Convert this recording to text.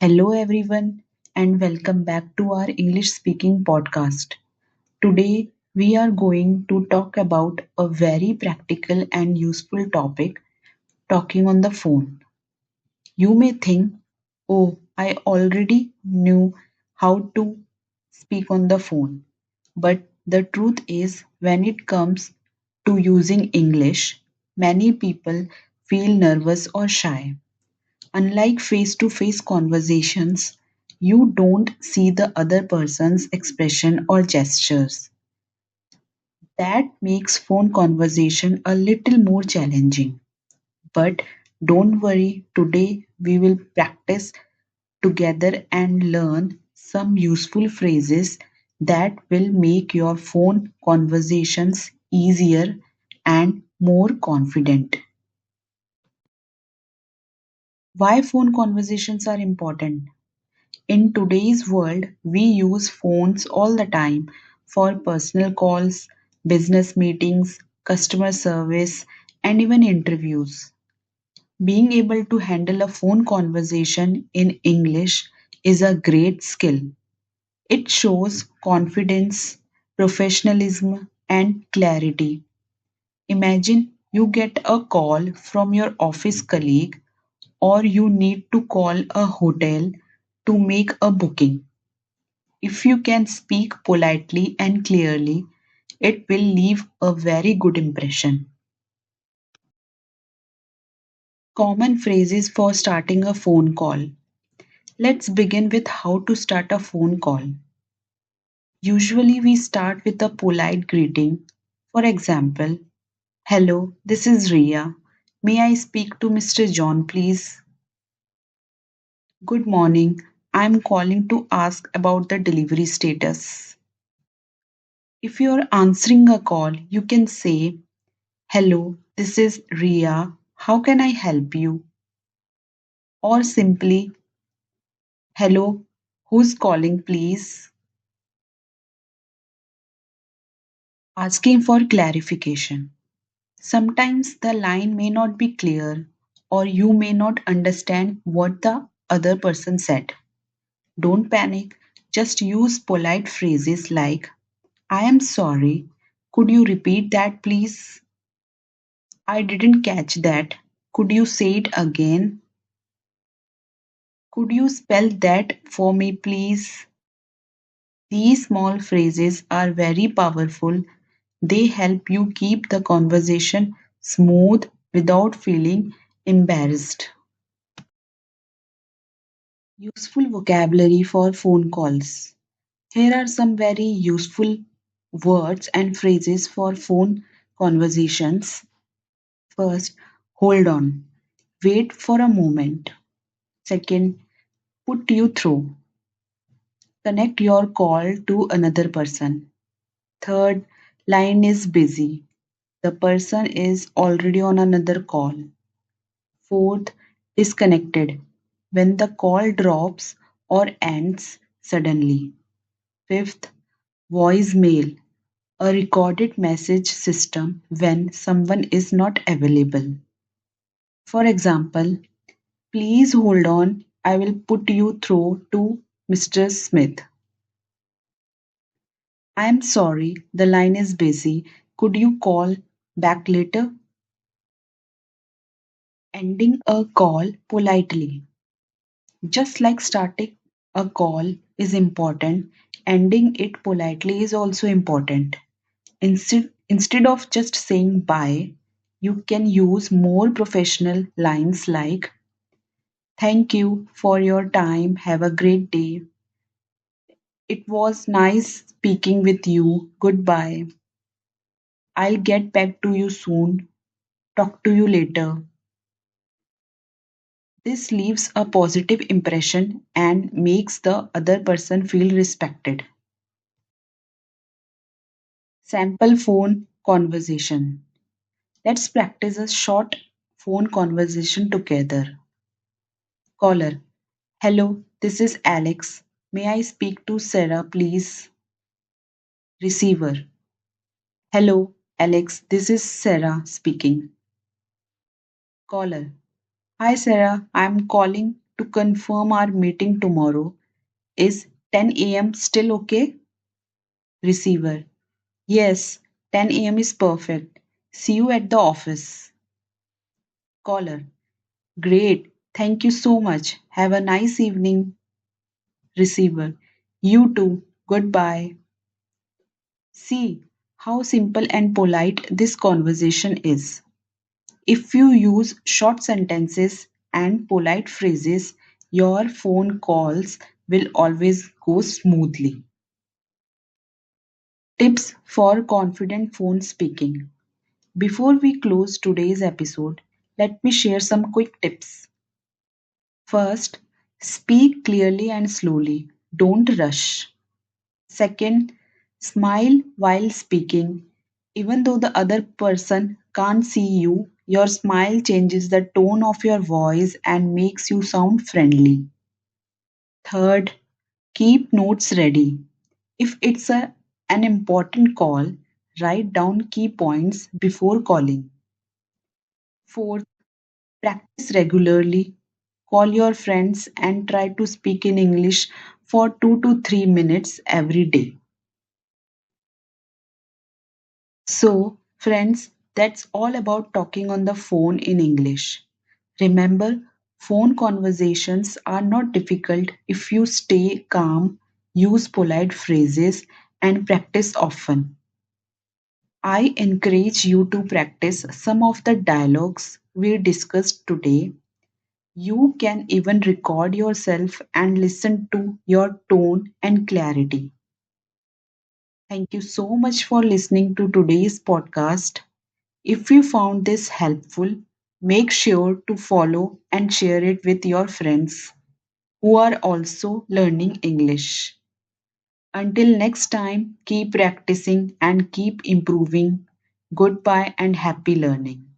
Hello, everyone, and welcome back to our English speaking podcast. Today, we are going to talk about a very practical and useful topic talking on the phone. You may think, oh, I already knew how to speak on the phone. But the truth is, when it comes to using English, many people feel nervous or shy. Unlike face to face conversations, you don't see the other person's expression or gestures. That makes phone conversation a little more challenging. But don't worry, today we will practice together and learn some useful phrases that will make your phone conversations easier and more confident. Why phone conversations are important? In today's world, we use phones all the time for personal calls, business meetings, customer service, and even interviews. Being able to handle a phone conversation in English is a great skill. It shows confidence, professionalism, and clarity. Imagine you get a call from your office colleague or you need to call a hotel to make a booking. If you can speak politely and clearly, it will leave a very good impression. Common phrases for starting a phone call. Let's begin with how to start a phone call. Usually, we start with a polite greeting. For example, hello, this is Ria. May I speak to Mr. John, please? Good morning. I'm calling to ask about the delivery status. If you're answering a call, you can say, hello, this is Ria. How can I help you? Or simply, hello, who's calling, please? Asking for clarification. Sometimes the line may not be clear, or you may not understand what the other person said. Don't panic, just use polite phrases like, I am sorry, could you repeat that, please? I didn't catch that. Could you say it again? Could you spell that for me, please? These small phrases are very powerful. They help you keep the conversation smooth without feeling embarrassed. Useful vocabulary for phone calls. Here are some very useful words and phrases for phone conversations. First, hold on. Wait for a moment. Second, put you through. Connect your call to another person. Third, line is busy. The person is already on another call. Fourth, disconnected. When the call drops or ends suddenly. Fifth, voicemail. A recorded message system when someone is not available. For example, please hold on, I will put you through to Mr. Smith. I am sorry, the line is busy. Could you call back later? Ending a call politely. Just like starting a call is important, ending it politely is also important. Instead of just saying bye, you can use more professional lines like, thank you for your time, have a great day. It was nice speaking with you, goodbye. I'll get back to you soon, talk to you later. This leaves a positive impression and makes the other person feel respected. Sample phone conversation. Let's practice a short phone conversation together. Caller. Hello, this is Alex. May I speak to Sarah, please? Receiver. Hello, Alex, this is Sarah speaking. Caller. Hi, Sarah. I'm calling to confirm our meeting tomorrow. Is 10 a.m. still okay? Receiver. Yes, 10 a.m. is perfect. See you at the office. Caller. Great. Thank you so much. Have a nice evening. Receiver. You too. Goodbye. See how simple and polite this conversation is. If you use short sentences and polite phrases, your phone calls will always go smoothly. Tips for confident phone speaking. Before we close today's episode, let me share some quick tips. First, speak clearly and slowly. Don't rush. Second, smile while speaking. Even though the other person can't see you, your smile changes the tone of your voice and makes you sound friendly. Third, keep notes ready. If it's an important call, write down key points before calling. Fourth, practice regularly. Call your friends and try to speak in English for 2 to 3 minutes every day. So, friends, that's all about talking on the phone in English. Remember, phone conversations are not difficult if you stay calm, use polite phrases, and practice often. I encourage you to practice some of the dialogues we discussed today. You can even record yourself and listen to your tone and clarity. Thank you so much for listening to today's podcast. If you found this helpful, make sure to follow and share it with your friends who are also learning English. Until next time, keep practicing and keep improving. Goodbye and happy learning.